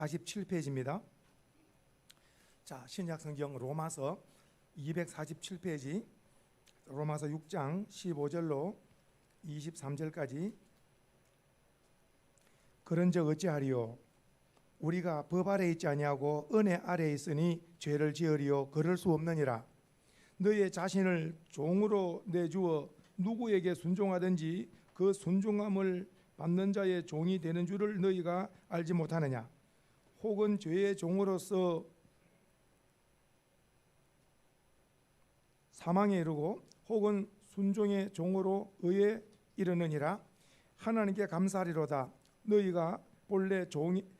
247페이지입니다. 자, 신약성경 로마서 247페이지, 로마서 6장 15절로 23절까지. 그런즉 어찌하리요? 우리가 법 아래 있지 아니하고 은혜 아래 있으니 죄를 지으리요? 그럴 수 없느니라. 너의 자신을 종으로 내주어 누구에게 순종하든지 그 순종함을 받는 자의 종이 되는 줄을 너희가 알지 못하느냐? 혹은 죄의 종으로서 사망에 이르고 혹은 순종의 종으로 의에 이르느니라. 하나님께 감사하리로다. 너희가 본래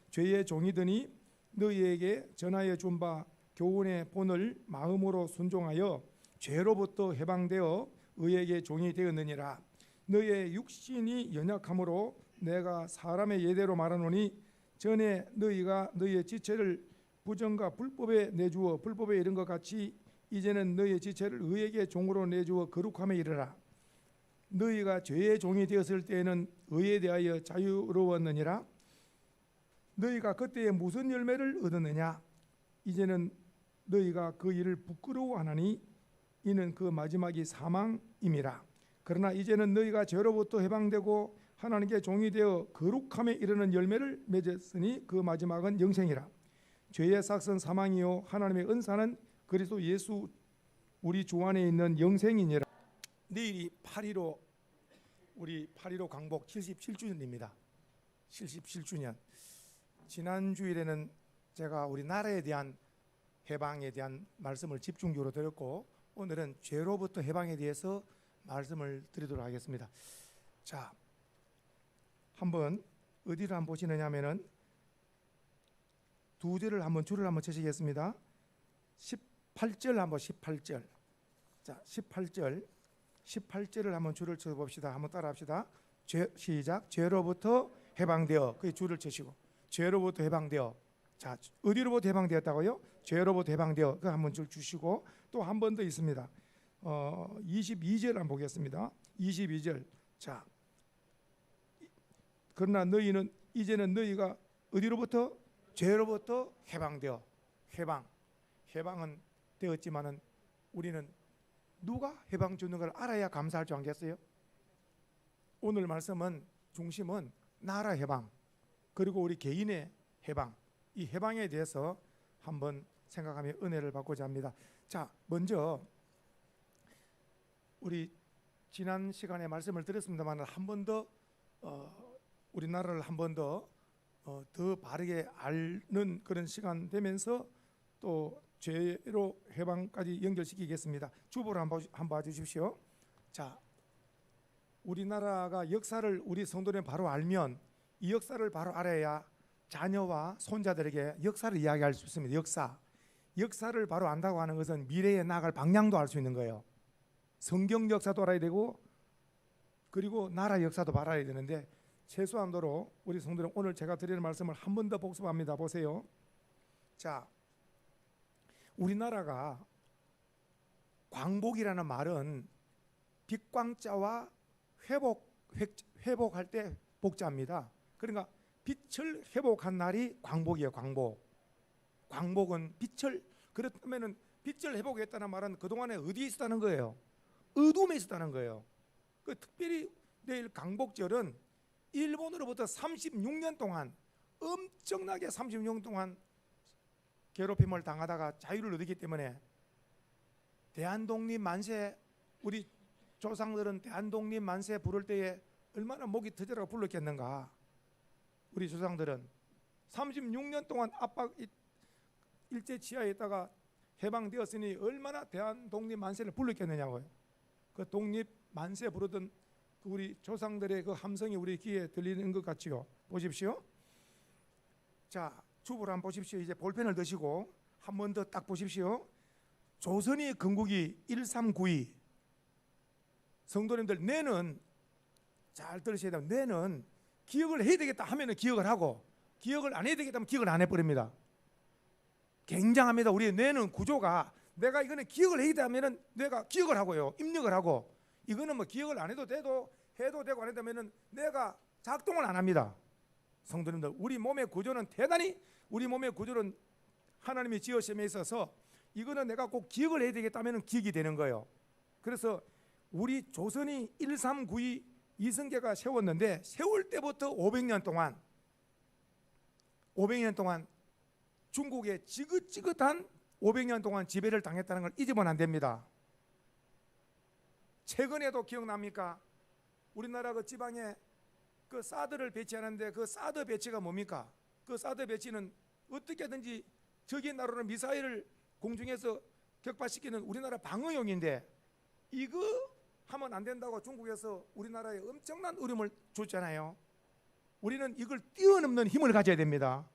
죄의 종이더니 너희에게 전하여 준 바 교훈의 본을 마음으로 순종하여 죄로부터 해방되어 의에게 종이 되었느니라. 너희의 육신이 연약함으로 내가 사람의 예대로 말하노니 전에 너희가 너희의 지체를 부정과 불법에 내주어 불법에 이른 것 같이 이제는 너희의 지체를 의에게 종으로 내주어 거룩함에 이르라. 너희가 죄의 종이 되었을 때에는 의에 대하여 자유로웠느니라. 너희가 그때에 무슨 열매를 얻었느냐? 이제는 너희가 그 일을 부끄러워하나니 이는 그 마지막이 사망임이라. 그러나 이제는 너희가 죄로부터 해방되고 하나님께 종이 되어 거룩함에 이르는 열매를 맺었으니 그 마지막은 영생이라. 죄의 삭은 사망이요 하나님의 은사는 그리스도 예수 우리 주 안에 있는 영생이니라. 내일이 8.15 우리 8.15 광복 77주년입니다. 77주년. 지난 주일에는 제가 우리나라에 대한 해방에 대한 말씀을 집중적으로 드렸고, 오늘은 죄로부터 해방에 대해서 말씀을 드리도록 하겠습니다. 자, 한번 어디를 한번 보시느냐 하면은 두 절을 한번 줄을 한번 쳐시겠습니다. 18절 한번 18절. 자, 18절을 한번 줄을 쳐 봅시다. 한번 따라 합시다. 시작. 죄로부터 해방되어. 그 줄을 치시고 죄로부터 해방되어. 자, 어디로부터 해방되었다고요? 죄로부터 해방되어. 그 한번 줄 주시고 또 한 번 더 있습니다. 22절 한번 보겠습니다. 22절. 자, 그러나 너희는 이제는 너희가 어디로부터? 죄로부터 해방되어. 해방은 되었지만은 우리는 누가 해방 주는 걸 알아야 감사할 줄 알겠어요? 오늘 말씀은 중심은 나라 해방 그리고 우리 개인의 해방, 이 해방에 대해서 한번 생각하며 은혜를 받고자 합니다. 자, 먼저 우리 지난 시간에 말씀을 드렸습니다만 한 번 더 우리나라를 한 번 더 바르게 아는 그런 시간 되면서 또 죄로 해방까지 연결시키겠습니다. 주보를 한번 봐주십시오. 자, 우리나라가 역사를 우리 성도들이 바로 알면 이 역사를 바로 알아야 자녀와 손자들에게 역사를 이야기할 수 있습니다. 역사를 바로 안다고 하는 것은 미래에 나아갈 방향도 알 수 있는 거예요. 성경 역사도 알아야 되고 그리고 나라 역사도 알아야 되는데 최소한도로 우리 성도들은 오늘 제가 드리는 말씀을 한 번 더 복습합니다. 보세요. 자, 우리나라가 광복이라는 말은 빛광자와 회복할 때 복자입니다. 그러니까 빛을 회복한 날이 광복이에요. 광복은 빛을, 그렇다면은 빛을 회복했다는 말은 그동안에 어디에 있었다는 거예요? 어둠에 있었다는 거예요. 그 특별히 내일 광복절은 일본으로부터 36년 동안 엄청나게 36년 동안 괴롭힘을 당하다가 자유를 얻었기 때문에 대한독립 만세, 우리 조상들은 대한독립 만세 부를 때에 얼마나 목이 터져라 불렀겠는가. 우리 조상들은 36년 동안 압박 일제 치하에 있다가 해방되었으니 얼마나 대한독립 만세를 불렀겠느냐고요. 그 독립 만세 부르던 우리 조상들의 그 함성이 우리 귀에 들리는 것 같지요. 보십시오. 자, 주보를 한번 보십시오. 이제 볼펜을 드시고 한 번 더 딱 보십시오. 조선의 건국이 1392. 성도님들, 뇌는 잘 들으셔야 돼요. 뇌는 기억을 해야 되겠다 하면은 기억을 하고 기억을 안 해야 되겠다 하면 기억을 안 해버립니다. 굉장합니다. 우리의 뇌는 구조가 내가 이거는 기억을 해야 되다 하면은 뇌가 기억을 하고요. 입력을 하고 이거는 뭐 기억을 안 해도 되고 해도 되고 안 해도 되면은 뇌가 작동을 안 합니다. 성도님들, 우리 몸의 구조는 대단히 우리 몸의 구조는 하나님이 지으심에 있어서 이거는 내가 꼭 기억을 해야 되겠다면 기억이 되는 거예요. 그래서 우리 조선이 1392 이성계가 세웠는데 세울 때부터 500년 동안 중국의 지긋지긋한 500년 동안 지배를 당했다는 걸 잊으면 안 됩니다. 최근에도 기억납니까? 우리나라 그 지방에 그 사드를 배치하는데 그 사드 배치가 뭡니까? 그 사드 배치는 어떻게든지 적의 나라로 미사일을 공중에서 격파시키는 우리나라 방어용인데 이거 하면 안 된다고 중국에서 우리나라에 엄청난 어려움을 줬잖아요. 우리는 이걸 뛰어넘는 힘을 가져야 됩니다.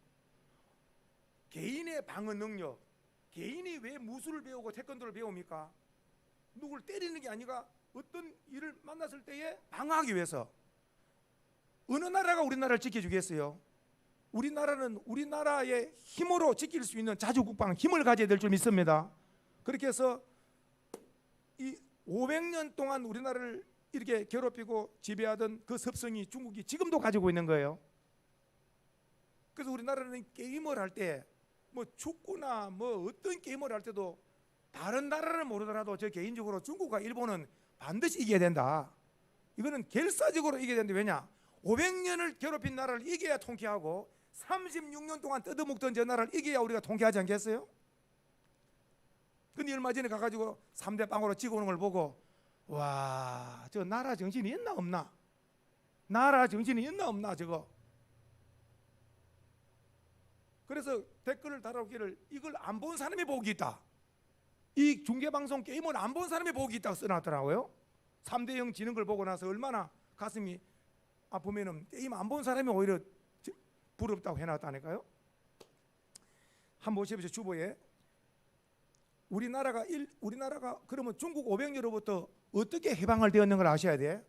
개인의 방어 능력, 개인이 왜 무술을 배우고 태권도를 배웁니까? 누굴 때리는 게 아니라 어떤 일을 만났을 때에 방어하기 위해서. 어느 나라가 우리나라를 지켜주겠어요? 우리나라는 우리나라의 힘으로 지킬 수 있는 자주국방 힘을 가져야 될 줄 믿습니다. 그렇게 해서 이 500년 동안 우리나라를 이렇게 괴롭히고 지배하던 그 습성이 중국이 지금도 가지고 있는 거예요. 그래서 우리나라는 게임을 할 때 뭐 축구나 뭐 어떤 게임을 할 때도 다른 나라를 모르더라도 저 개인적으로 중국과 일본은 반드시 이겨야 된다. 이거는 결사적으로 이겨야 되는데 왜냐? 500년을 괴롭힌 나라를 이겨야 통쾌하고 36년 동안 뜯어먹던 저 나라를 이겨야 우리가 통쾌하지 않겠어요? 근데 얼마 전에 가가지고 3대 빵으로 찍어오는 걸 보고 와, 저 나라 정신이 있나 없나? 나라 정신이 있나 없나 저거? 그래서 댓글을 달아오기를 이걸 안 본 사람이 복이 있다. 이 중계방송 게임을 안 본 사람이 복이 있다고 써놨더라고요. 3대0 지는 걸 보고 나서 얼마나 가슴이 아프면은 게임 안 본 사람이 오히려 부럽다고 해놨다니까요. 한번 보십시오. 주보에 우리나라가 그러면 중국 500년으로부터 어떻게 해방을 되었는 걸 아셔야 돼.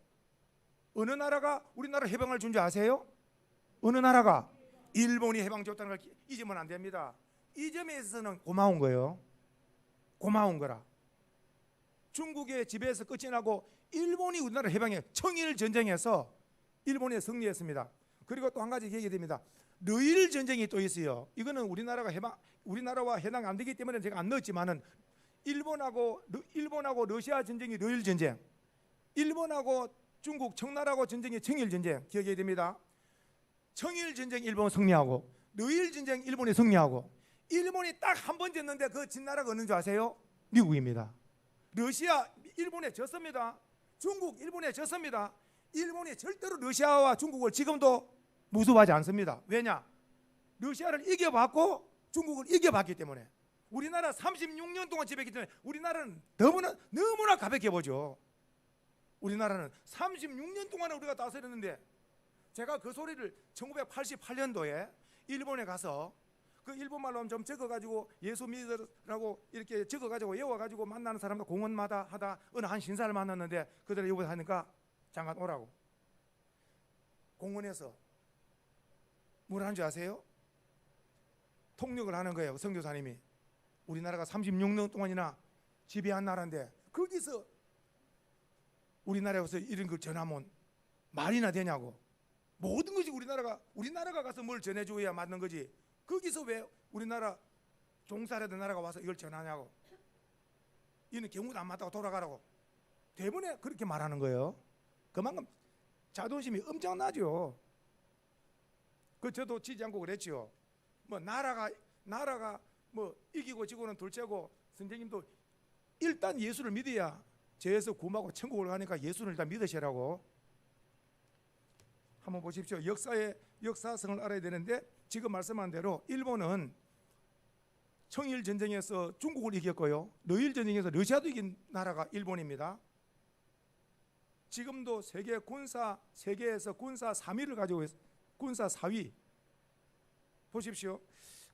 어느 나라가 우리나라 해방을 준 줄 아세요? 어느 나라가? 일본이 해방 줬다는 걸 잊으면 안 됩니다. 이 점에 있어서는 고마운 거예요. 고마운 거라. 중국의 지배에서 끝이 나고 일본이 우리나라 해방해 청일 전쟁에서 일본에 승리했습니다. 그리고 또 한 가지 얘기됩니다. 러일 전쟁이 또 있어요. 이거는 우리나라와 해당 안 되기 때문에 제가 안 넣었지만은 일본하고 러시아 전쟁이 러일 전쟁, 일본하고 중국 청나라하고 전쟁이 청일 전쟁 기억해야 됩니다. 청일 전쟁 일본 승리하고 러일 전쟁 일본이 승리하고 일본이 딱 한 번 졌는데 그 진 나라가 어느 줄 아세요? 미국입니다. 러시아 일본에 졌습니다. 중국 일본에 졌습니다. 일본이 절대로 러시아와 중국을 지금도 무수하지 않습니다. 왜냐? 러시아를 이겨봤고 중국을 이겨봤기 때문에. 우리나라 36년 동안 지배했기 때문에 우리나라는 너무나 가볍게 보죠. 우리나라는 36년 동안 우리가 다스렸는데 제가 그 소리를 1988년도에 일본에 가서 그 일본말로 좀 적어가지고 예수 믿으라고 이렇게 적어가지고 외워가지고 만나는 사람도 공원마다 하다 어느 한 신사를 만났는데 그들이 여기 하니까 잠깐 오라고. 공원에서 뭘 하는 줄 아세요? 통역을 하는 거예요. 선교사님이. 우리나라가 36년 동안이나 지배한 나라인데 거기서 우리나라에서 이런 걸 전하면 말이나 되냐고. 모든 것이 우리나라가 가서 뭘 전해줘야 맞는 거지. 거기서 왜 우리나라 종살이던 나라가 와서 이걸 전하냐고. 이는 경우도 안 맞다고 돌아가라고. 대부분에 그렇게 말하는 거예요. 그만큼 자존심이 엄청나죠. 그 저도 지지 않고 그랬지요. 뭐 나라가 뭐 이기고 지고는 둘째고 선생님도 일단 예수를 믿어야 죄에서 구하고 천국을 가니까 예수를 일단 믿으시라고. 한번 보십시오. 역사성을 알아야 되는데 지금 말씀한 대로 일본은 청일 전쟁에서 중국을 이겼고요. 러일 전쟁에서 러시아도 이긴 나라가 일본입니다. 지금도 세계에서 군사 3위를 가지고 있어요. 군사 4위. 보십시오.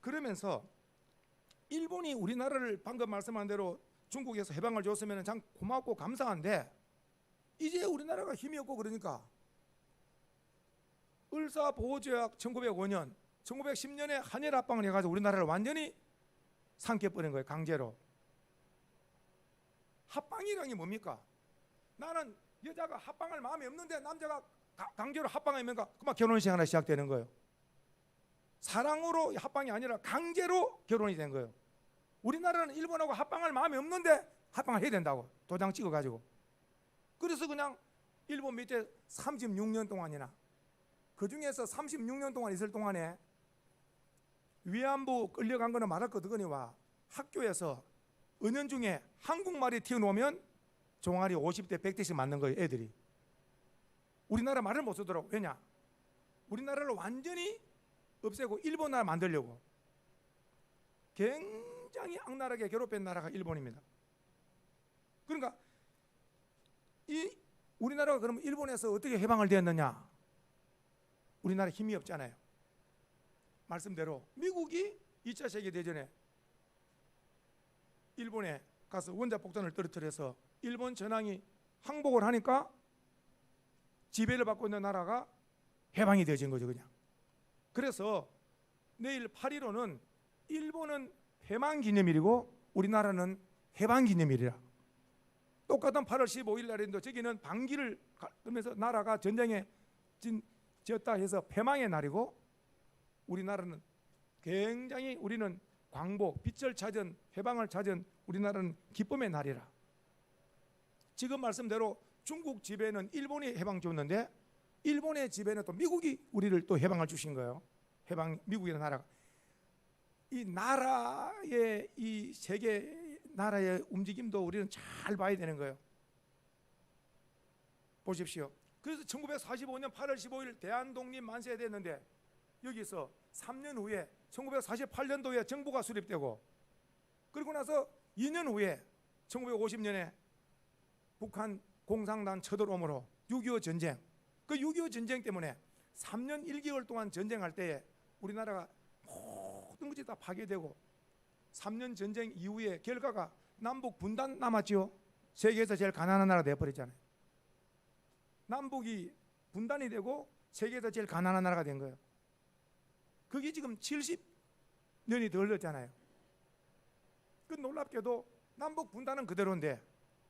그러면서 일본이 우리나라를 방금 말씀한 대로 중국에서 해방을 줬으면 참 고맙고 감사한데 이제 우리나라가 힘이 없고 그러니까 을사보호조약 1905년 1910년에 한일 합방을 해가지고 우리나라를 완전히 삼켜버린 거예요. 강제로. 합방이라는 게 뭡니까? 나는 여자가 합방할 마음이 없는데 남자가 강제로 합방하면 그만 결혼식 하나 시작되는 거예요. 사랑으로 합방이 아니라 강제로 결혼이 된 거예요. 우리나라는 일본하고 합방할 마음이 없는데 합방을 해야 된다고 도장 찍어가지고. 그래서 그냥 일본 밑에 36년 동안이나, 그 중에서 36년 동안 있을 동안에 위안부 끌려간 거는 말할 것 없거니와 학교에서 은연중에 한국말이 튀어나오면 종아리 50대 100대씩 맞는 거예요. 애들이 우리나라 말을 못 쓰더라고. 왜냐? 우리나라를 완전히 없애고 일본 나라 만들려고 굉장히 악랄하게 괴롭힌 나라가 일본입니다. 그러니까 이 우리나라가 그러면 일본에서 어떻게 해방을 되었느냐? 우리나라 힘이 없잖아요. 말씀대로 미국이 2차 세계대전에 일본에 가서 원자폭탄을 떨어뜨려서 일본 전황이 항복을 하니까 지배를 받고 있는 나라가 해방이 되어진 거죠. 그냥. 그래서 내일 8.15는 일본은 해방기념일이고 우리나라는 해방기념일이라. 똑같은 8월 15일 날인데 저기는 반기를 가면서 나라가 전쟁에 지었다 해서 패망의 날이고, 우리나라는 굉장히 우리는 광복, 빛을 찾은, 해방을 찾은 우리나라는 기쁨의 날이라. 지금 말씀대로 중국 지배는 일본이 해방 줬는데 일본의 지배는 또 미국이 우리를 또 해방을 주신 거예요. 해방, 미국이라는 나라가. 이 나라의 이 세계 나라의 움직임도 우리는 잘 봐야 되는 거예요. 보십시오. 그래서 1945년 8월 15일 대한독립 만세됐는데 여기서 3년 후에 1948년도에 정부가 수립되고, 그리고 나서 2년 후에 1950년에 북한 공산당 쳐들어옴으로 6.25 전쟁, 그 6.25 전쟁 때문에 3년 1개월 동안 전쟁할 때에 우리나라가 모든 것이 다 파괴되고 3년 전쟁 이후에 결과가 남북 분단 남았지요. 세계에서 제일 가난한 나라가 되어버렸잖아요. 남북이 분단이 되고 세계에서 제일 가난한 나라가 된 거예요. 그게 지금 70년이 더 흘렀잖아요. 그 놀랍게도 남북 분단은 그대로인데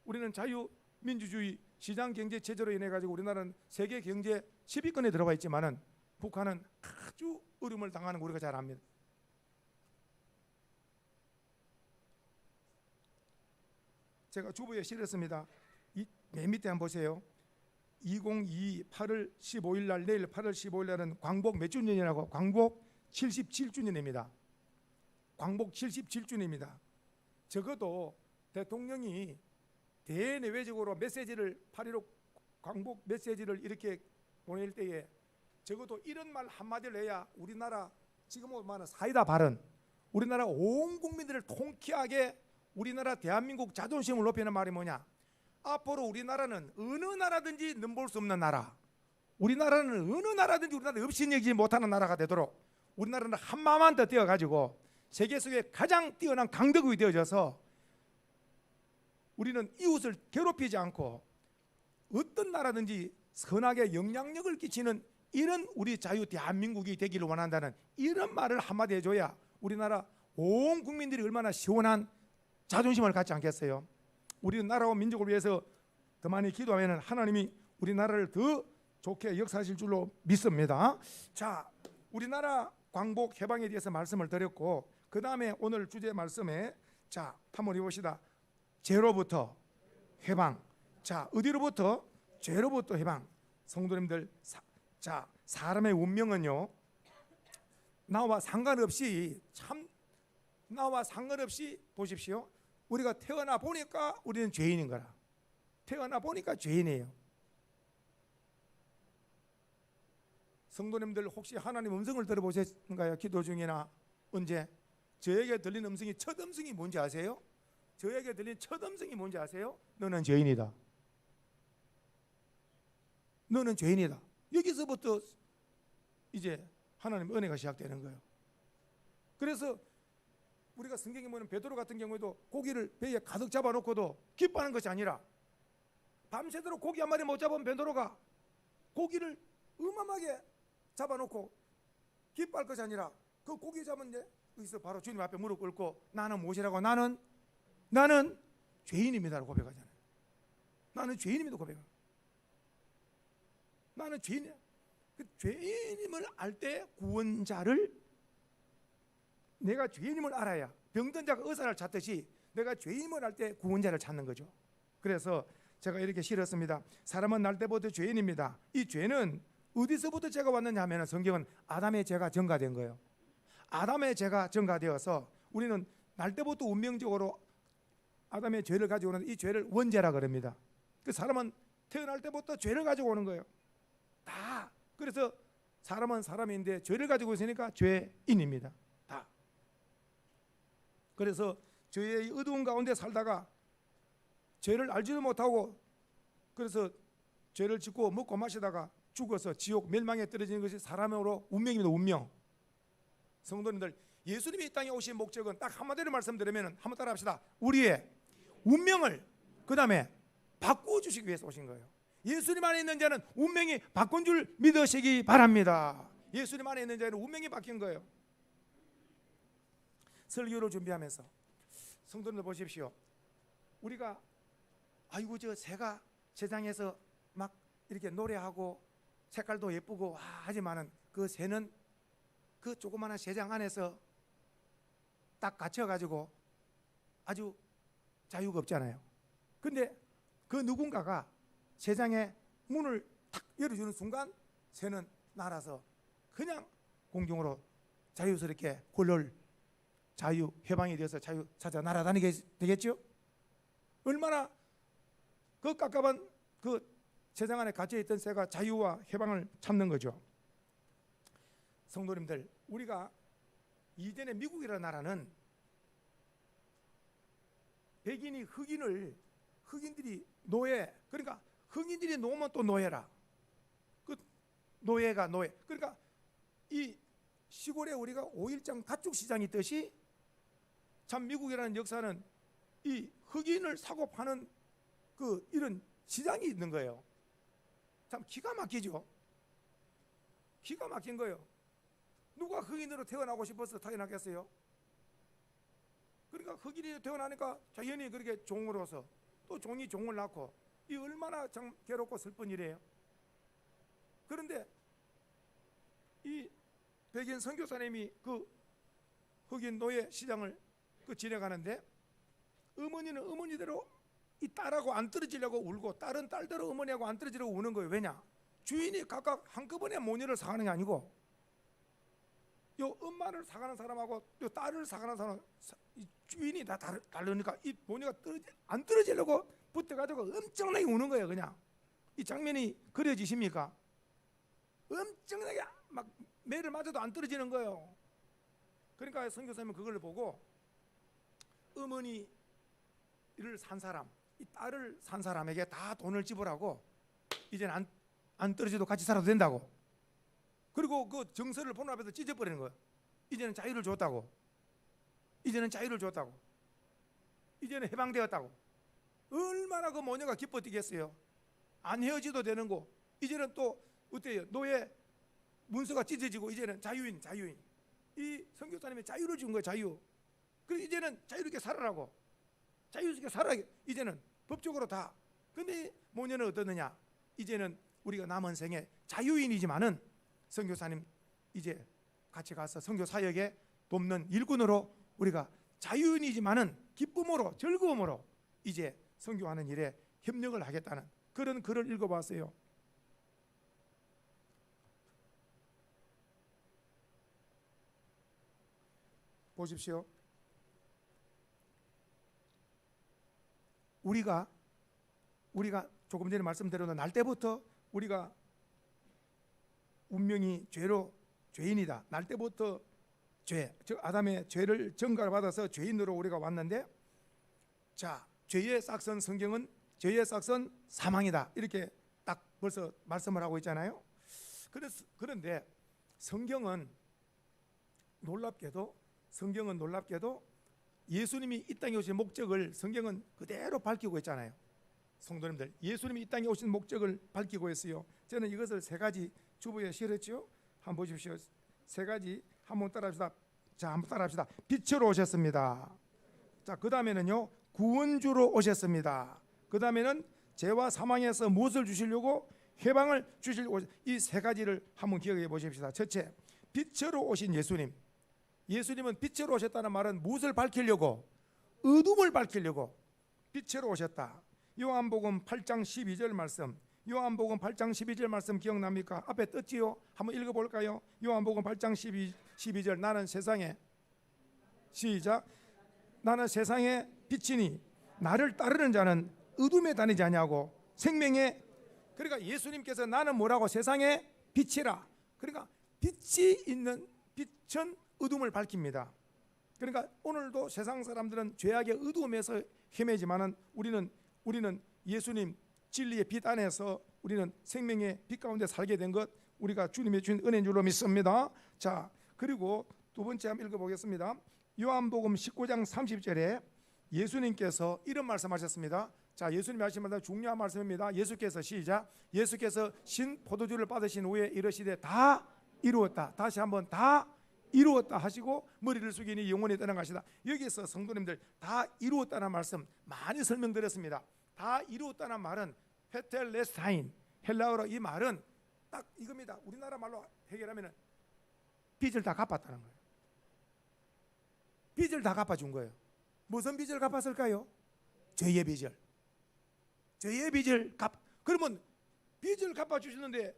우리는 자유민주주의 시장경제 체제로 인해 가지고 우리나라는 세계 경제 10위권에 들어가 있지만은 북한은 아주 어려움을 당하는 거 우리가 잘 압니다. 제가 주보에 실었습니다. 맨 밑에 한번 보세요. 2022 8월 15일 날, 내일 8월 15일 날은 광복 몇 주년이라고? 광복 77주년입니다. 광복 77주년입니다. 적어도 대통령이 대내외적으로 메시지를 8.15 광복 메시지를 이렇게 보낼 때에 적어도 이런 말 한마디를 해야 우리나라 지금 말하는 사이다 발언, 우리나라 온 국민들을 통쾌하게 우리나라 대한민국 자존심을 높이는 말이 뭐냐? 앞으로 우리나라는 어느 나라든지 넘볼 수 없는 나라, 우리나라는 어느 나라든지 우리나라 업신여기지 못하는 나라가 되도록 우리나라는 한마음만 더 뛰어가지고 세계 속에 가장 뛰어난 강대국이 되어져서 우리는 이웃을 괴롭히지 않고 어떤 나라든지 선하게 영향력을 끼치는 이런 우리 자유 대한민국이 되기를 원한다는 이런 말을 한마디 해줘야 우리나라 온 국민들이 얼마나 시원한 자존심을 갖지 않겠어요? 우리 나라와 민족을 위해서 더 많이 기도하면 하나님이 우리나라를 더 좋게 역사하실 줄로 믿습니다. 자, 우리나라 광복 해방에 대해서 말씀을 드렸고, 그 다음에 오늘 주제 말씀에 자 한번 해봅시다. 죄로부터 해방. 자, 어디로부터? 죄로부터 해방. 성도님들, 자, 사람의 운명은요, 나와 상관없이 보십시오. 우리가 태어나 보니까 우리는 죄인인 거라. 태어나 보니까 죄인이에요. 성도님들 혹시 하나님 음성을 들어보셨는가요? 기도 중이나 언제? 저에게 들린 음성이 첫 음성이 뭔지 아세요? 저에게 들린 첫 음성이 뭔지 아세요? 너는 죄인이다. 너는 죄인이다. 여기서부터 이제 하나님 은혜가 시작되는 거예요. 그래서 우리가 성경에 보면 베드로 같은 경우에도 고기를 배에 가득 잡아놓고도 기뻐하는 것이 아니라 밤새도록 고기 한 마리 못 잡은 베드로가 고기를 어마어마하게 잡아놓고 기뻐할 것이 아니라 그 고기 잡은 데 여기서 바로 주님 앞에 무릎 꿇고 나는 무엇이라고? 나는 죄인입니다라고 고백하잖아요. 나는 죄인입니다 고백합니다. 나는 죄인이야. 그 죄인임을 알 때 구원자를 내가 죄인임을 알아야 병든 자가 의사를 찾듯이 내가 죄인임을 알 때 구원자를 찾는 거죠. 그래서 제가 이렇게 실었습니다. 사람은 날 때부터 죄인입니다. 이 죄는 어디서부터 죄가 왔느냐 하면 성경은 아담의 죄가 전가된 거예요. 아담의 죄가 전가되어서 우리는 날 때부터 운명적으로 아담의 죄를 가지고 오는데 이 죄를 원죄라 그럽니다. 그 사람은 태어날 때부터 죄를 가지고 오는 거예요. 다. 그래서 사람은 사람인데 죄를 가지고 있으니까 죄인입니다. 다. 그래서 죄의 어두운 가운데 살다가 죄를 알지도 못하고 그래서 죄를 짓고 먹고 마시다가 죽어서 지옥 멸망에 떨어지는 것이 사람으로 운명입니다. 운명. 성도님들, 예수님이 이 땅에 오신 목적은 딱 한마디로 말씀드리면 한번 따라합시다. 우리의 운명을 그 다음에 바꿔주시기 위해서 오신 거예요. 예수님 안에 있는 자는 운명이 바꾼 줄 믿으시기 바랍니다. 예수님 안에 있는 자는 운명이 바뀐 거예요. 설교를 준비하면서 성도님들 보십시오. 우리가 아이고 저 새가 세상에서 막 이렇게 노래하고 색깔도 예쁘고 하지만은 그 새는 그 조그마한 새장 안에서 딱 갇혀가지고 아주 자유가 없잖아요. 근데 그 누군가가 새장의 문을 탁 열어주는 순간 새는 날아서 그냥 공중으로 자유스럽게 굴러 자유 해방이 되어서 자유 찾아 날아다니게 되겠죠? 얼마나 그 깝깝한 그 세상 안에 갇혀 있던 새가 자유와 해방을 찾는 거죠. 성도님들, 우리가 이전에 미국이라는 나라는 백인이 흑인들이 노예, 그러니까 흑인들이 놓으면 또 노예라. 그 노예가 노예. 그러니까 이 시골에 우리가 5일장 가축 시장이 있듯이 참 미국이라는 역사는 이 흑인을 사고 파는 그 이런 시장이 있는 거예요. 참 기가 막히죠. 기가 막힌 거예요. 누가 흑인으로 태어나고 싶어서 태어나겠어요? 그러니까 흑인이 태어나니까 자연히 그렇게 종으로서 또 종이 종을 낳고 이 얼마나 참 괴롭고 슬픈 일이에요. 그런데 이 백인 선교사님이 그 흑인 노예 시장을 그 지내가는데 어머니는 어머니대로 이 딸하고 안 떨어지려고 울고 딸은 딸대로 어머니하고 안 떨어지려고 우는 거예요. 왜냐? 주인이 각각 한꺼번에 모녀를 사가는 게 아니고 요 엄마를 사가는 사람하고 요 딸을 사가는 사람 이 주인이 다 다르니까 이 모녀가 안 떨어지려고 붙어가지고 엄청나게 우는 거예요. 그냥 이 장면이 그려지십니까? 엄청나게 막 매를 맞아도 안 떨어지는 거예요. 그러니까 선교사님은 그걸 보고 어머니를 산 사람, 이 딸을 산 사람에게 다 돈을 지불하고 이제는 안 떨어져도 같이 살아도 된다고. 그리고 그 정서를 보는 앞에서 찢어버리는 거예요. 이제는 자유를 줬다고. 이제는 자유를 줬다고. 이제는 해방되었다고. 얼마나 그 모녀가 기뻐 뛰겠어요. 안 헤어지도 되는 거. 이제는 또 어때요? 노예 문서가 찢어지고 이제는 자유인. 이 선교사님이 자유를 준 거예요. 자유. 그래서 이제는 자유롭게 살아라고. 자유롭게 살아. 이제는 법적으로 다. 근데 모녀는 어떠느냐? 이제는 우리가 남은 생에 자유인이지만은 선교사님 이제 같이 가서 선교 사역에 돕는 일꾼으로 우리가 자유인이지만은 기쁨으로 즐거움으로 이제 선교하는 일에 협력을 하겠다는 그런 글을 읽어봤어요. 보십시오. 우리가 조금 전에 말씀드렸던 날 때부터 우리가 운명이 죄인이다. 날 때부터 즉 아담의 죄를 전가를 받아서 죄인으로 우리가 왔는데, 자, 죄의 싹선 성경은 죄의 싹선 사망이다. 이렇게 딱 벌써 말씀을 하고 있잖아요. 그런데 성경은 놀랍게도 예수님이 이 땅에 오신 목적을 성경은 그대로 밝히고 있잖아요. 성도님들, 예수님이 이 땅에 오신 목적을 밝히고 있어요. 저는 이것을 세 가지 주보에 실었죠. 한번 보십시오. 세 가지 한번 따라합시다. 자, 한번 따라합시다. 빛으로 오셨습니다. 자, 그 다음에는요, 구원주로 오셨습니다. 그 다음에는 죄와 사망에서 무엇을 주시려고? 해방을 주시려고. 이 세 가지를 한번 기억해 보십시다. 첫째, 빛으로 오신 예수님. 예수님은 빛으로 오셨다는 말은 무엇을 밝히려고? 어둠을 밝히려고 빛으로 오셨다. 요한복음 8장 12절 말씀, 요한복음 8장 12절 말씀 기억납니까? 앞에 떴지요? 한번 읽어볼까요? 요한복음 8장 12절 나는 세상에, 시작, 나는 세상의 빛이니 나를 따르는 자는 어둠에 다니지 아니하고 생명의, 그러니까 예수님께서 나는 뭐라고? 세상의 빛이라. 그러니까 빛이 있는, 빛은 어둠을 밝힙니다. 그러니까 오늘도 세상 사람들은 죄악의 어둠에서 헤매지만은 우리는 예수님 진리의 빛 안에서 우리는 생명의 빛 가운데 살게 된 것, 우리가 주님의 주신 은혜인 줄로 믿습니다. 자, 그리고 두 번째 한번 읽어보겠습니다. 요한복음 19장 30절에 예수님께서 이런 말씀하셨습니다. 자, 예수님이 하신 말씀 중요한 말씀입니다. 예수께서, 시작, 예수께서 신 포도주를 받으신 후에 이르시되 다 이루었다. 다시 한번 다 이루었다 하시고 머리를 숙이니 영원히 떠나가시다. 여기서 성도님들 다 이루었다는 말씀 많이 설명드렸습니다. 다 이루었다는 말은 헤텔레스타인, 헬라어로 이 말은 딱 이겁니다. 우리나라 말로 해결하면 빚을 다 갚았다는 거예요. 빚을 다 갚아준 거예요. 무슨 빚을 갚았을까요? 죄의 빚을. 죄의 빚을 그러면 빚을 갚아주시는데,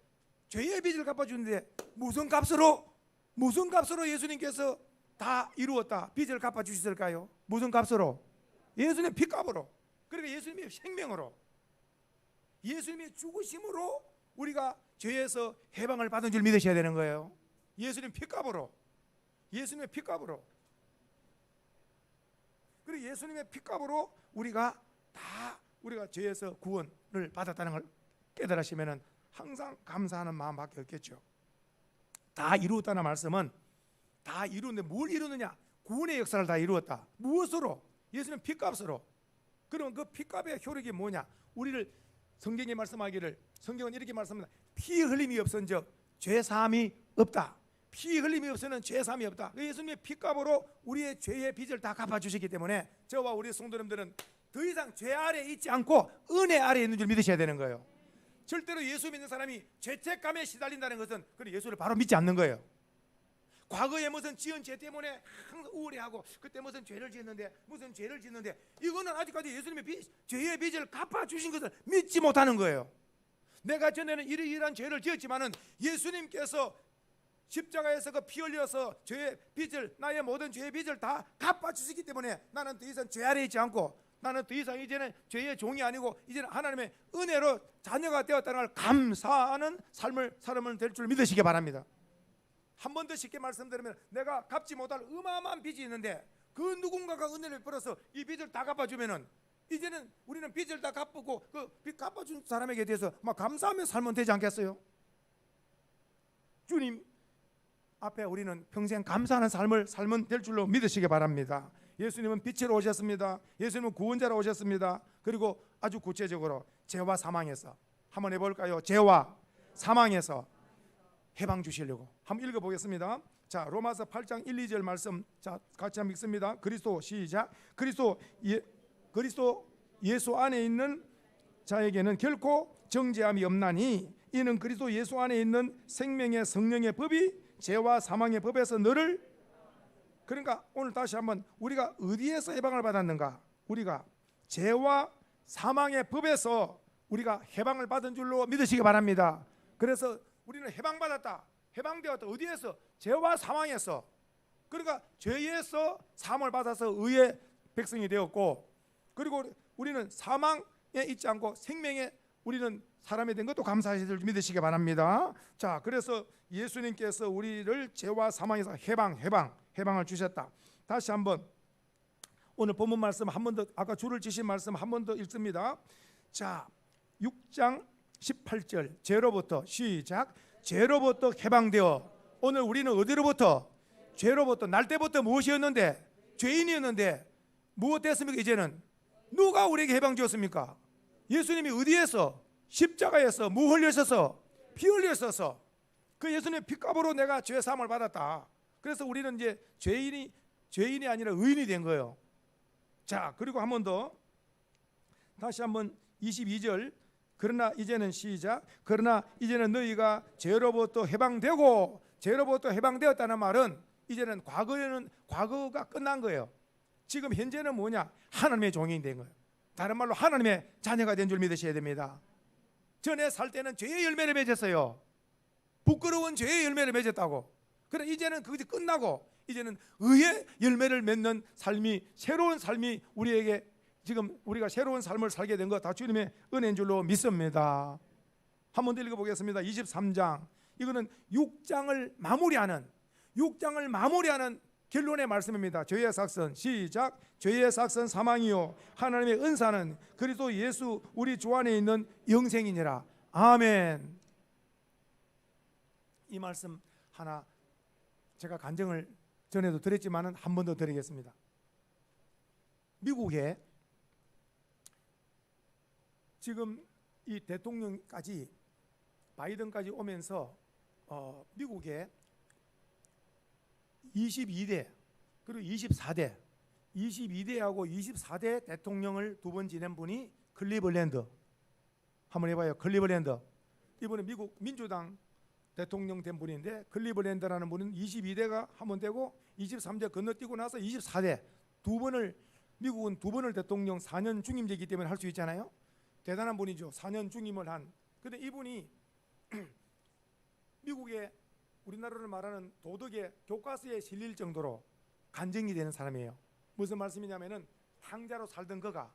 죄의 빚을 갚아주는데 무슨 값으로 예수님께서 다 이루었다, 빚을 갚아주셨을까요? 무슨 값으로? 예수님의 피값으로. 그러니까 예수님의 생명으로, 예수님의 죽으심으로 우리가 죄에서 해방을 받은 줄 믿으셔야 되는 거예요. 예수님 피값으로, 예수님의 피값으로. 그리고 예수님의 피값으로 우리가 죄에서 구원을 받았다는 걸 깨달으시면은 항상 감사하는 마음밖에 없겠죠. 다 이루었다는 말씀은 다 이루는데 뭘 이루느냐? 구원의 역사를 다 이루었다. 무엇으로? 예수님 피값으로. 그럼 그 피값의 효력이 뭐냐? 우리를 성경이 말씀하기를, 성경은 이렇게 말씀합니다. 피 흘림이 없은즉 죄 사함이 없다. 피 흘림이 없으면 죄 사함이 없다. 예수님의 피값으로 우리의 죄의 빚을 다 갚아주시기 때문에 저와 우리 성도님들은 더 이상 죄 아래 있지 않고 은혜 아래 있는 줄 믿으셔야 되는 거예요. 절대로 예수 믿는 사람이 죄책감에 시달린다는 것은 그 예수를 바로 믿지 않는 거예요. 과거에 무슨 지은 죄 때문에 항상 우울해하고, 그때 무슨 죄를 짓는데 이거는 아직까지 예수님의 죄의 빚을 갚아주신 것을 믿지 못하는 거예요. 내가 전에는 이러이러한 죄를 지었지만은 예수님께서 십자가에서 그 피 흘려서 죄의 빚을, 나의 모든 죄의 빚을 다 갚아주시기 때문에 나는 더 이상 죄 아래 있지 않고, 나는 더 이상 이제는 죄의 종이 아니고 이제는 하나님의 은혜로 자녀가 되었다는 걸 감사하는 사람을 될 줄 믿으시기 바랍니다. 한 번 더 쉽게 말씀드리면, 내가 갚지 못할 어마어마한 빚이 있는데 그 누군가가 은혜를 베풀어서 이 빚을 다 갚아주면은 이제는 우리는 빚을 다 갚고 그 빚 갚아준 사람에게 대해서 막 감사하며 살면 되지 않겠어요? 주님 앞에 우리는 평생 감사하는 삶을 살면 될 줄로 믿으시기 바랍니다. 예수님은 빛으로 오셨습니다. 예수님은 구원자로 오셨습니다. 그리고 아주 구체적으로 죄와 사망에서 한번 해볼까요? 죄와 사망에서 해방 주시려고 한번 읽어보겠습니다. 자, 로마서 8장 1, 2절 말씀, 자, 같이 한번 읽습니다. 그리스도, 시작. 그리스도 예수 안에 있는 자에게는 결코 정죄함이 없나니 이는 그리스도 예수 안에 있는 생명의 성령의 법이 죄와 사망의 법에서 너를, 그러니까 오늘 다시 한번 우리가 어디에서 해방을 받았는가? 우리가 죄와 사망의 법에서 우리가 해방을 받은 줄로 믿으시기 바랍니다. 그래서 우리는 해방받았다, 해방되었다. 어디에서? 죄와 사망에서. 그러니까 죄에서 사함을 받아서 의의 백성이 되었고, 그리고 우리는 사망에 있지 않고 생명에 우리는 사람이 된 것도 감사하실 줄 믿으시기 바랍니다. 자, 그래서 예수님께서 우리를 죄와 사망에서 해방을 주셨다. 다시 한번 오늘 본문 말씀 한 번 더, 아까 줄을 치신 말씀 한 번 더 읽습니다. 자, 6장 18절, 죄로부터, 시작. 죄로부터 해방되어. 오늘 우리는 어디로부터? 죄로부터. 날 때부터 무엇이었는데? 죄인이었는데 무엇 됐습니까? 이제는 누가 우리에게 해방 주었습니까? 예수님이 어디에서? 십자가에서 뭐 흘리셔서? 피 흘리셔서. 그 예수님의 피값으로 내가 죄 사함을 받았다. 그래서 우리는 이제 죄인이 아니라 의인이 된 거예요. 자, 그리고 한 번 더, 다시 한번 22절. 그러나 이제는, 시작. 그러나 이제는 너희가 죄로부터 해방되고, 죄로부터 해방되었다는 말은 이제는 과거가 끝난 거예요. 지금 현재는 뭐냐? 하나님의 종이 된 거예요. 다른 말로 하나님의 자녀가 된 줄 믿으셔야 됩니다. 전에 살 때는 죄의 열매를 맺었어요. 부끄러운 죄의 열매를 맺었다고. 그래 이제는 그것이 끝나고 이제는 의의 열매를 맺는 삶이, 새로운 삶이 우리에게, 지금 우리가 새로운 삶을 살게 된 것 다 주님의 은혜인 줄로 믿습니다. 한 번 더 읽어보겠습니다. 23장. 이거는 6장을 마무리하는 결론의 말씀입니다. 죄의 삭선, 시작. 죄의 삭선 사망이요 하나님의 은사는 그리스도 예수 우리 주 안에 있는 영생이니라. 아멘. 이 말씀 하나 제가 간증을 전에도 드렸지만 한 번 더 드리겠습니다. 미국에 지금 이 대통령까지 바이든까지 오면서 미국에 22대 그리고 22대하고 24대 대통령을 두 번 지낸 분이 클리블랜드. 한번 해봐요. 클리블랜드. 이분은 미국 민주당 대통령 된 분인데, 클리블랜드라는 분은 22대가 한 번 되고 23대 건너뛰고 나서 24대 미국은 두 번을 대통령 4년 중임제이기 때문에 할 수 있잖아요. 대단한 분이죠. 4년 중임을 한. 근데 이분이 미국의 우리나라를 말하는 도덕의 교과서에 실릴 정도로 간증이 되는 사람이에요. 무슨 말씀이냐면은 탕자로 살던 거가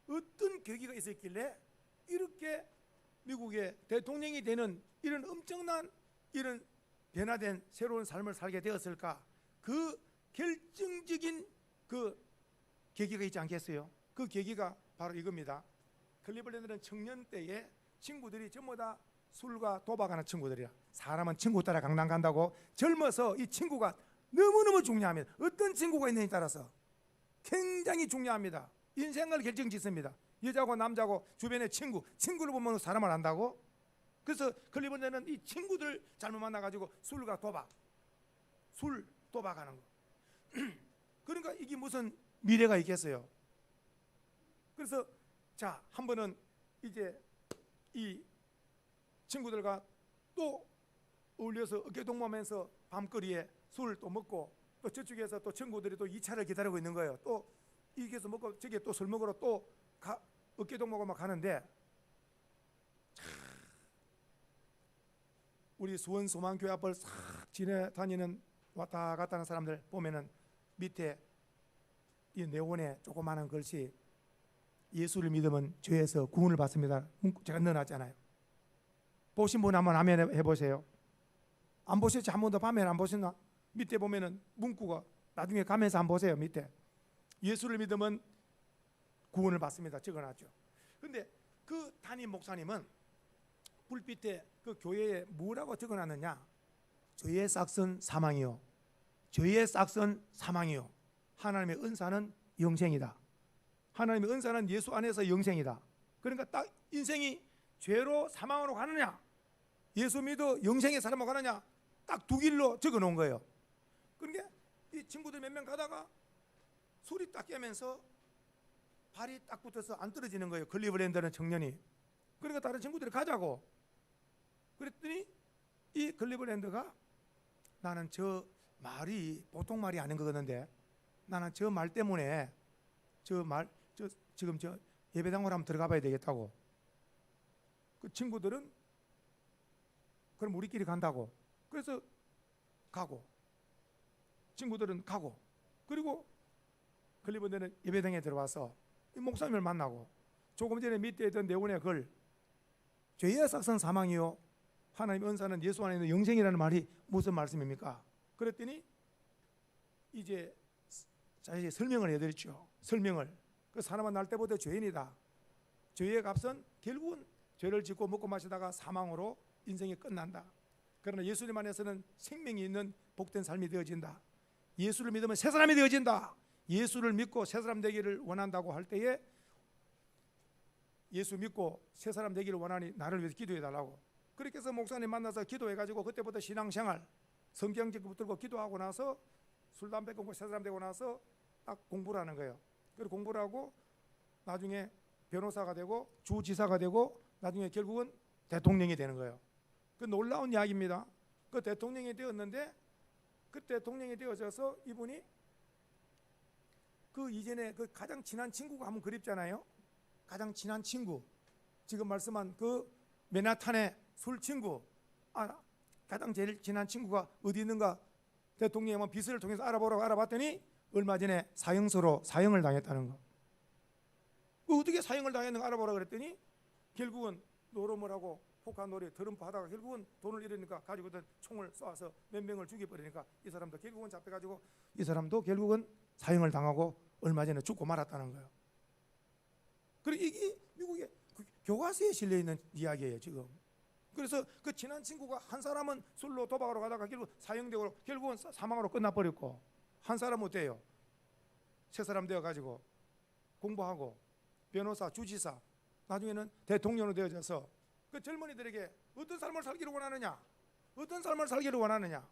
어떤 계기가 있었길래 이렇게 미국의 대통령이 되는 이런 엄청난 이런 변화된 새로운 삶을 살게 되었을까? 그 결정적인 그 계기가 있지 않겠어요? 그 계기가 바로 이겁니다. 클리블랜드는 청년 때에 친구들이 전부 다 술과 도박하는 친구들이야. 사람은 친구 따라 강남 간다고. 젊어서 이 친구가 너무너무 중요합니다. 어떤 친구가 있느냐에 따라서 굉장히 중요합니다. 인생을 결정짓습니다. 여자고 남자고 주변의 친구를 보면 사람을 안다고. 그래서 클리블랜드는 이 친구들 잘못 만나가지고 술과 도박하는 거. 그러니까 이게 무슨 미래가 있겠어요. 그래서 자, 한 번은 이제 이 친구들과 또 어울려서 어깨동무하면서 밤거리에 술을 또 먹고, 또 저쪽에서 또 친구들이 또 2차를 기다리고 있는 거예요. 또 이게서 먹고 저기 또 술 먹으러 또 어깨동무하고 막 가는데, 우리 수원 소망교회 앞을 싹 지나다니는 왔다 갔다 하는 사람들 보면은 밑에 이 네온에 조그마한 글씨, 예수를 믿으면 죄에서 구원을 받습니다. 제가 넣어놨잖아요. 보신 분 한번 아멘 해보세요. 안 보셨지? 한 번도 밤에 안 보셨나? 밑에 보면은 문구가, 나중에 가면서 한번 보세요. 밑에 예수를 믿으면 구원을 받습니다. 적어놨죠. 근데 그 담임 목사님은 불빛에 그 교회에 뭐라고 적어놨느냐? 죄의 싹선 사망이요, 죄의 싹선 사망이요, 하나님의 은사는 영생이다. 하나님의 은사는 예수 안에서 영생이다. 그러니까 딱 인생이 죄로 사망으로 가느냐, 예수 믿어 영생의 사람으로 가느냐, 딱 두 길로 적어 놓은 거예요. 그러니까 이 친구들 몇 명 가다가 술이 딱 깨면서 발이 딱 붙어서 안 떨어지는 거예요. 클리블랜드는 청년이. 그러니까 다른 친구들이 가자고 그랬더니 이 클리블랜드가, 나는 저 말이 보통 말이 아닌 거 같은데, 나는 저 말 때문에 지금 저 예배당으로 한번 들어가 봐야 되겠다고. 그 친구들은 그럼 우리끼리 간다고. 그래서 가고, 친구들은 가고, 그리고 클리블랜드는 예배당에 들어와서 이 목사님을 만나고, 조금 전에 밑에 있던 네온의 글, 죄의 삭선 사망이요 하나님의 은사는 예수 안에 있는 영생이라는 말이 무슨 말씀입니까? 그랬더니 이제 자세히 설명을 해드렸죠. 설명을. 그 사람은 날 때부터 죄인이다. 죄의 값은 결국은 죄를 짓고 먹고 마시다가 사망으로 인생이 끝난다. 그러나 예수님 안에서는 생명이 있는 복된 삶이 되어진다. 예수를 믿으면 새 사람이 되어진다. 예수를 믿고 새 사람 되기를 원한다고 할 때에, 예수 믿고 새 사람 되기를 원하니 나를 위해서 기도해 달라고. 그렇게 해서 목사님 만나서 기도해가지고 그때부터 신앙생활, 성경 붙들고 기도하고 나서 술 담배 끊고 새 사람 되고 나서 딱 공부를 하는 거예요. 그리고 공부를 하고 나중에 변호사가 되고 주지사가 되고 나중에 결국은 대통령이 되는 거예요. 그 놀라운 이야기입니다. 그 대통령이 되었는데 그 대통령이 되어져서 이분이 그 이전에 그 가장 친한 친구가 한번 그립잖아요. 가장 친한 친구, 지금 말씀한 그 맨하탄의 술 친구, 가장 제일 친한 친구가 어디 있는가 대통령이 한번 비서를 통해서 알아보라고 알아봤더니 얼마 전에 사형서로 사형을 당했다는 거. 어떻게 사형을 당했는가 알아보라 그랬더니 결국은 노름을 하고 폭탄놀이 드럼프 하다가 결국은 돈을 잃으니까 가지고 있던 총을 쏴서 몇 명을 죽여버리니까 이 사람도 결국은 잡혀가지고 이 사람도 결국은 사형을 당하고 얼마 전에 죽고 말았다는 거예요. 그리고 이게 미국의 교과서에 실려있는 이야기예요 지금. 그래서 그 친한 친구가 한 사람은 술로 도박으로 가다가 결국 사형되고 결국은 사망으로 끝나버렸고, 한 사람은 어때요? 세 사람 되어가지고 공부하고 변호사, 주지사, 나중에는 대통령으로 되어져서 그 젊은이들에게 어떤 삶을 살기를 원하느냐, 어떤 삶을 살기를 원하느냐.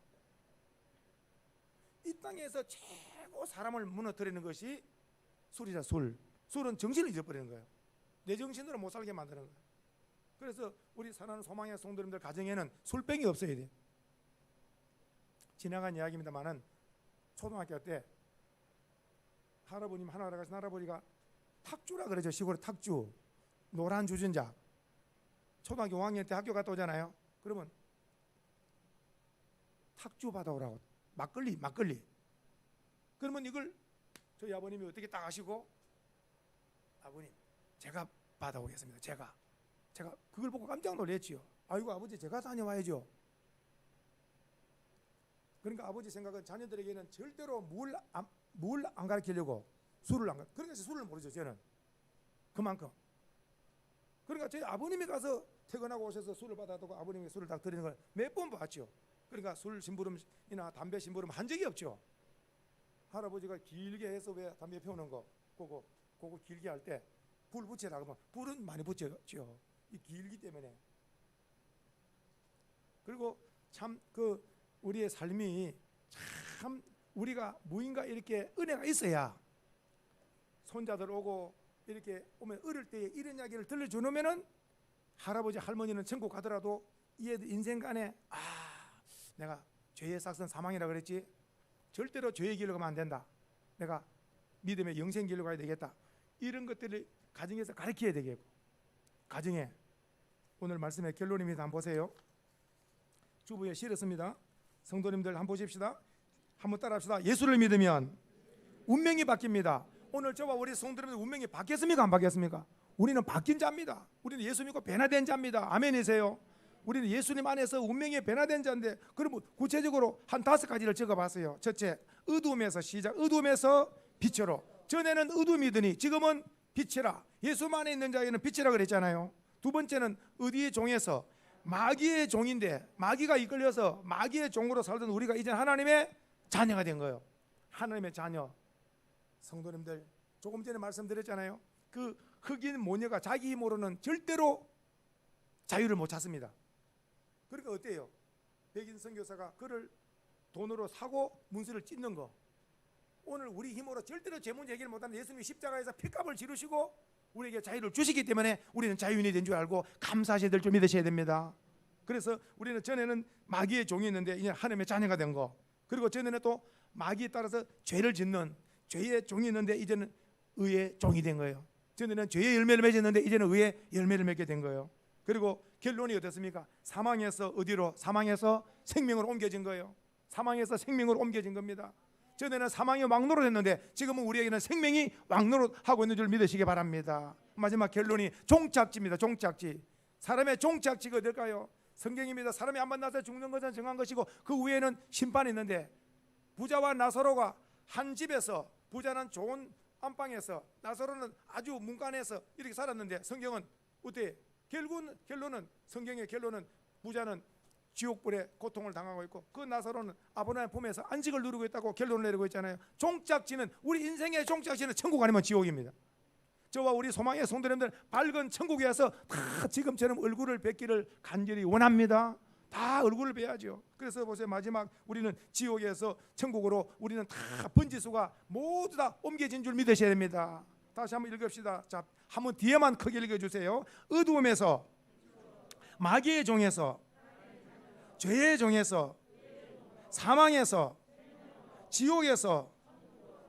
이 땅에서 최고 사람을 무너뜨리는 것이 술이자 술. 술은 정신을 잊어버리는 거예요. 내 정신으로 못 살게 만드는 거예요. 그래서 우리 사랑하는 소망의 성도님들 가정에는 술병이 없어야 돼. 지나간 이야기입니다만은 초등학교 때 할아버님 하나 가신 할아버지가 탁주라 그러죠. 시골에 탁주, 노란 주전자. 초등학교 5학년 때 학교 갔다 오잖아요. 그러면 탁주 받아오라고, 막걸리. 그러면 이걸 저희 아버님이 어떻게 딱 하시고, 아버님 제가 받아오겠습니다. 제가 그걸 보고 깜짝 놀랐지요. 아이고 아버지 제가 다녀와야죠. 그러니까 아버지 생각은 자녀들에게는 절대로 물 안 가르치려고 술을 안 가르쳐. 그러니까 술을 모르죠 저는. 그만큼. 그러니까 저희 아버님이 가서 퇴근하고 오셔서 술을 받아두고 아버님이 술을 딱 드리는 걸 몇 번 봤죠. 그러니까 술 심부름이나 담배 심부름 한 적이 없죠. 할아버지가 길게 해서 왜 담배 피우는 거 그거 길게 할 때 불 붙여라 그러면 불은 많이 붙였죠. 이 길기 때문에. 그리고 참 그 우리의 삶이 참 우리가 무인가 이렇게 은혜가 있어야 손자들 오고 이렇게 오면 어릴 때 이런 이야기를 들려주면은 할아버지 할머니는 천국 가더라도 이애들 인생간에 내가 죄의 삭선 사망이라 그랬지, 절대로 죄의 길로 가면 안 된다, 내가 믿음의 영생 길로 가야 되겠다, 이런 것들을 가정에서 가르쳐야 되겠고, 가정에 오늘 말씀의 결론입니다. 한번 보세요. 주부에 실었습니다. 성도님들 한번 보십시다. 한번 따라합시다. 예수를 믿으면 운명이 바뀝니다. 오늘 저와 우리 성도님들 운명이 바뀌었습니까? 안 바뀌었습니까? 우리는 바뀐 자입니다. 우리는 예수 믿고 변화된 자입니다. 아멘이세요? 우리는 예수님 안에서 운명이 변화된 자인데, 그러면 구체적으로 한 5가지를 적어봤어요. 첫째, 어두움에서 시작. 어두움에서 빛으로. 전에는 어둠이더니 지금은 빛이라. 예수만에 있는 자에는 빛이라 그랬잖아요. 두 번째는 어디의 종에서, 마귀의 종인데 마귀가 이끌려서 마귀의 종으로 살던 우리가 이제 하나님의 자녀가 된 거예요. 하나님의 자녀. 성도님들 조금 전에 말씀드렸잖아요. 그 흑인 모녀가 자기 힘으로는 절대로 자유를 못 찾습니다. 그러니까 어때요? 백인 선교사가 그를 돈으로 사고 문수를 찢는 거. 오늘 우리 힘으로 절대로 제 문제 해결 못하는 예수님이 십자가에서 피값을 지르시고 우리에게 자유를 주시기 때문에 우리는 자유인이 된 줄 알고 감사하셔야 될 줄 믿으셔야 됩니다. 그래서 우리는 전에는 마귀의 종이었는데 이제 하나님의 자녀가 된 거. 그리고 전에는 또 마귀에 따라서 죄를 짓는 죄의 종이 있는데 이제는 의의 종이 된 거예요. 전에는 죄의 열매를 맺었는데 이제는 의의 열매를 맺게 된 거예요. 그리고 결론이 어떻습니까? 사망에서 어디로? 사망에서 생명으로 옮겨진 거예요. 사망에서 생명으로 옮겨진 겁니다. 전에는 사망이 왕노릇 했는데 지금은 우리에게는 생명이 왕노릇 하고 있는 줄 믿으시기 바랍니다. 마지막 결론이 종착지입니다. 종착지. 사람의 종착지가 어딜까요? 성경입니다. 사람이 한 번 나서 죽는 것은 정한 것이고 그 위에는 심판이 있는데, 부자와 나사로가 한 집에서, 부자는 좋은 안방에서, 나사로는 아주 문간에서 이렇게 살았는데 성경은 어때? 결론은 성경의 결론은 부자는 지옥불에 고통을 당하고 있고 그 나사로는 아브라함의 품에서 안식을 누리고 있다고 결론을 내리고 있잖아요. 종착지는, 우리 인생의 종착지는 천국 아니면 지옥입니다. 저와 우리 소망의 성도님들 밝은 천국에 와서 다 지금처럼 얼굴을 뵙기를 간절히 원합니다. 다 얼굴을 뵈야죠. 그래서 보세요. 마지막 우리는 지옥에서 천국으로 우리는 다 번지수가 모두 다 옮겨진 줄 믿으셔야 됩니다. 다시 한번 읽읍시다. 자, 한번 뒤에만 크게 읽어주세요. 어두움에서 마귀의 종에서 죄의 종에서, 사망에서, 지옥에서.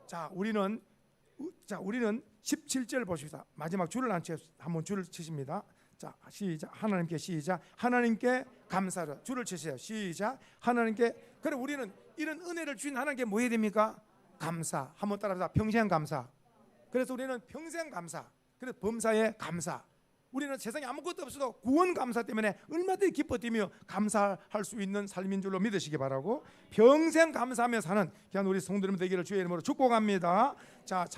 자, 우리는 17절 보십시다. 마지막 줄을 한번 줄을 치십니다. 자, 시작. 하나님께 시작. 하나님께 감사를 줄을 치세요. 시작. 하나님께. 그래, 우리는 이런 은혜를 주신 하나님께 뭐 해야 됩니까? 감사. 한번 따라합시다. 평생 감사. 그래서 우리는 평생 감사. 그래서 범사에 감사. 우리는 세상에 아무것도 없어도 구원 감사 때문에 얼마든지 기뻐 뛰며 감사할 수 있는 삶인 줄로 믿으시기 바라고, 평생 감사하며 사는 귀한 우리 성도님 되기를 주의 이름으로 축복합니다. 자.